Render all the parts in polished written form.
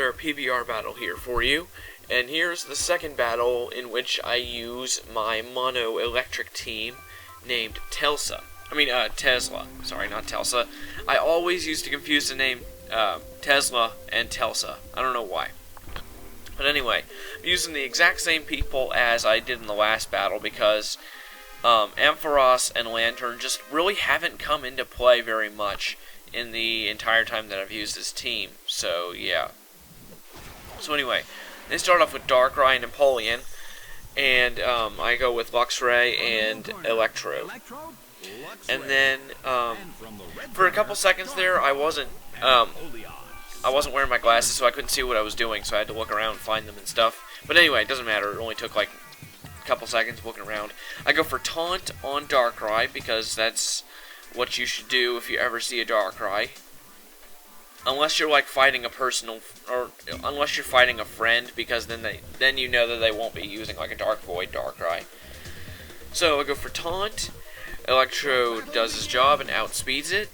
another PBR battle here for you, and here's the second battle in which I use my mono electric team named Tesla. Sorry, not Telsa. I always used to confuse the name Tesla and Telsa. I don't know why. But anyway, I'm using the exact same people as I did in the last battle because Ampharos and Lantern just really haven't come into play very much in the entire time that I've used this team. So, yeah. So anyway, they start off with Darkrai and Napoleon, and I go with Luxray and Electrode. And then, for a couple seconds there, I wasn't wearing my glasses, so I couldn't see what I was doing, so I had to look around and find them and stuff. But anyway, it doesn't matter, it only took like a couple seconds looking around. I go for Taunt on Darkrai, because that's what you should do if you ever see a Darkrai. Unless you're like fighting a personal, or unless you're fighting a friend, because then you know that they won't be using like a Dark Void Darkrai. So I go for Taunt. Electrode does his job and outspeeds it.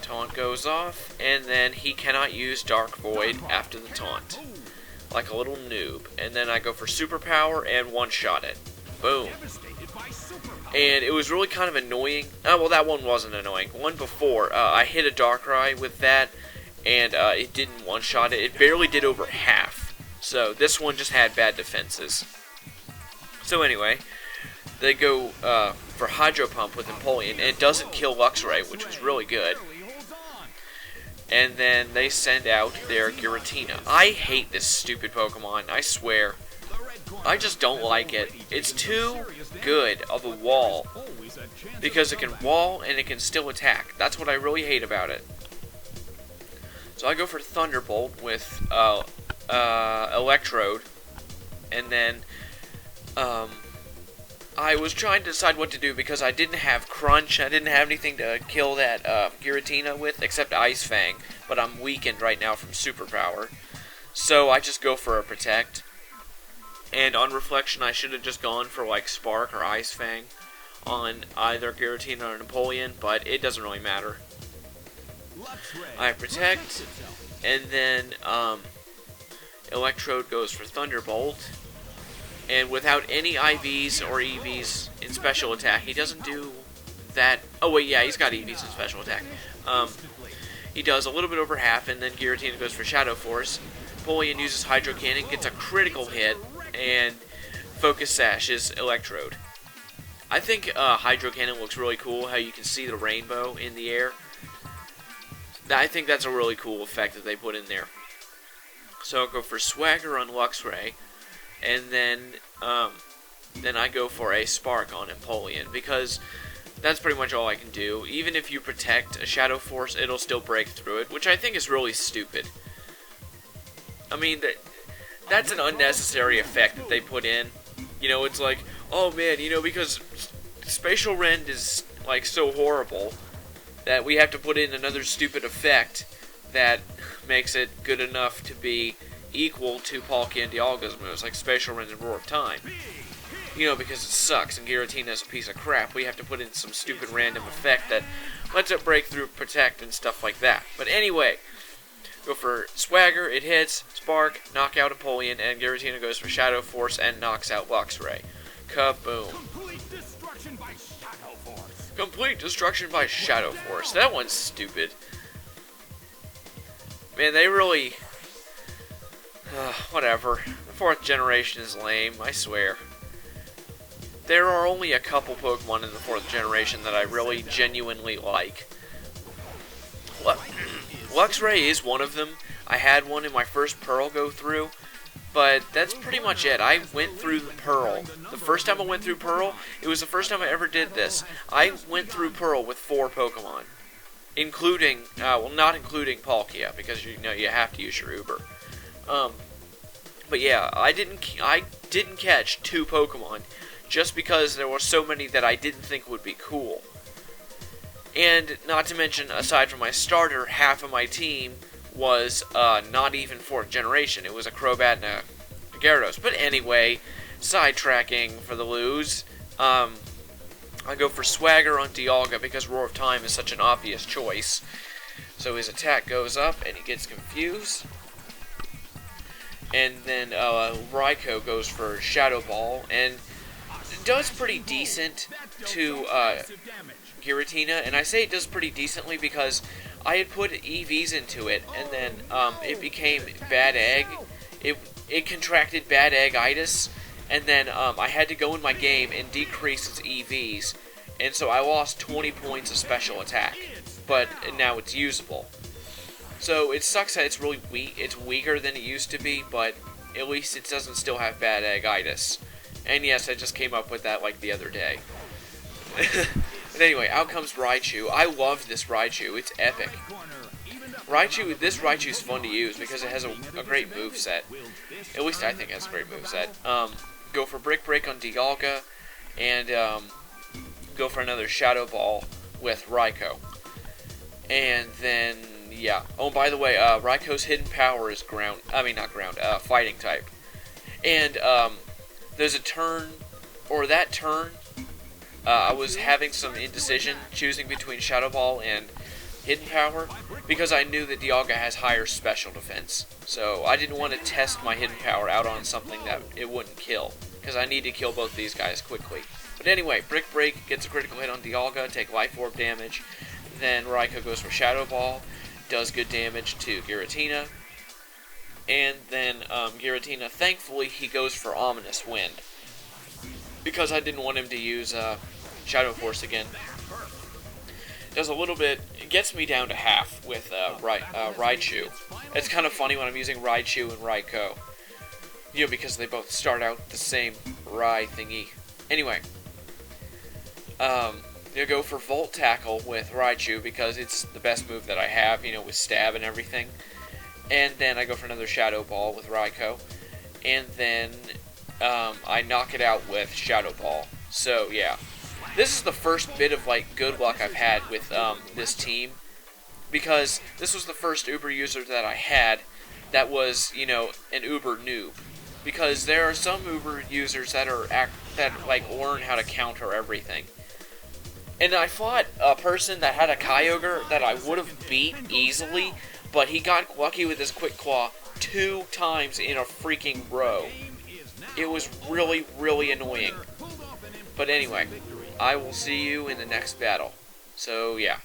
Taunt goes off, and then he cannot use Dark Void after the taunt, like a little noob. And then I go for Superpower and one-shot it. Boom. And it was really kind of annoying. Well, that one wasn't annoying. One before, I hit a Darkrai with that, and it didn't one-shot it. It barely did over half. So this one just had bad defenses. So anyway, they go for Hydro Pump with Napoleon, and it doesn't kill Luxray, which was really good. And then they send out their Giratina. I hate this stupid Pokemon, I swear. I just don't like it. It's too good of a wall, because it can wall and it can still attack. That's what I really hate about it. So I go for Thunderbolt with Electrode, and then I was trying to decide what to do because I didn't have Crunch. I didn't have anything to kill that Giratina with except Ice Fang, but I'm weakened right now from Superpower. So I just go for a Protect. And on reflection, I should have just gone for like Spark or Ice Fang on either Giratina or Napoleon, but it doesn't really matter. I Protect, and then Electrode goes for Thunderbolt. And without any IVs or EVs in special attack, he doesn't do that. Oh wait, yeah, he's got EVs in special attack. He does a little bit over half, and then Giratina goes for Shadow Force. Napoleon uses Hydro Cannon, gets a critical hit, and Focus Sashes Electrode. I think Hydro Cannon looks really cool, how you can see the rainbow in the air. I think that's a really cool effect that they put in there. So I'll go for Swagger on Luxray. And then I go for a Spark on Napoleon, because that's pretty much all I can do. Even if you protect a Shadow Force, it'll still break through it, which I think is really stupid. I mean, that's an unnecessary effect that they put in. You know, it's like, oh man, you know, because Spatial Rend is, like, so horrible that we have to put in another stupid effect that makes it good enough to be equal to Palkia and Dialga's moves, like Spatial Rend and Roar of Time. You know, because it sucks and Giratina is a piece of crap, we have to put in some stupid random effect that lets it break through, protect, and stuff like that. But anyway, go for Swagger, it hits, Spark, knock out Napoleon, and Giratina goes for Shadow Force and knocks out Luxray. Kaboom. Complete destruction by Shadow Force. That one's stupid. Man, they really... whatever. The 4th generation is lame, I swear. There are only a couple Pokemon in the 4th generation that I really genuinely like. Luxray is one of them. I had one in my first Pearl go through, but that's pretty much it. I went through the Pearl. The first time I went through Pearl, it was the first time I ever did this. I went through Pearl with 4 Pokemon. Including, well, not including Palkia, because you know you have to use your Uber. But yeah, I didn't catch 2 Pokemon just because there were so many that I didn't think would be cool. And not to mention, aside from my starter, half of my team was not even 4th generation. It was a Crobat and a Gyarados. But anyway, sidetracking for the lose. I go for Swagger on Dialga because Roar of Time is such an obvious choice. So his attack goes up and he gets confused. And then Raikou goes for Shadow Ball, and does pretty decent to Giratina. And I say it does pretty decently because I had put EVs into it, and then it became Bad Egg. It contracted Bad Egg-itis, and then I had to go in my game and decrease its EVs, and so I lost 20 points of special attack. But now it's usable. So it sucks that it's really weak. It's weaker than it used to be, but at least it doesn't still have Bad Egg-itis. And yes, I just came up with that like the other day. But anyway, out comes Raichu. I love this Raichu. It's epic. This Raichu is fun to use because it has a great moveset. At least I think it has a great moveset. Go for Brick Break on Dialga, and go for another Shadow Ball with Raikou. And then, yeah. Oh, by the way, Raikou's hidden power is fighting type. And there's a turn, or that turn, I was having some indecision choosing between Shadow Ball and Hidden Power because I knew that Dialga has higher special defense. So I didn't want to test my Hidden Power out on something that it wouldn't kill, because I need to kill both these guys quickly. But anyway, Brick Break gets a critical hit on Dialga, take Life Orb damage. Then Raikou goes for Shadow Ball, does good damage to Giratina. And then Giratina, thankfully, he goes for Ominous Wind, because I didn't want him to use Shadow Force again. Does a little bit, it gets me down to half with Raichu. It's kind of funny when I'm using Raichu and Raikou, because they both start out the same Rai thingy. Anyway, you go for Volt Tackle with Raichu because it's the best move that I have, with stab and everything. And then I go for another Shadow Ball with Raikou, and then I knock it out with Shadow Ball. So yeah, this is the first bit of good luck I've had with this team, because this was the first Uber user that I had that was an Uber noob. Because there are some Uber users that learn how to counter everything. And I fought a person that had a Kyogre that I would have beat easily, but he got lucky with his Quick Claw 2 times in a freaking row. It was really, really annoying. But anyway, I will see you in the next battle. So, yeah.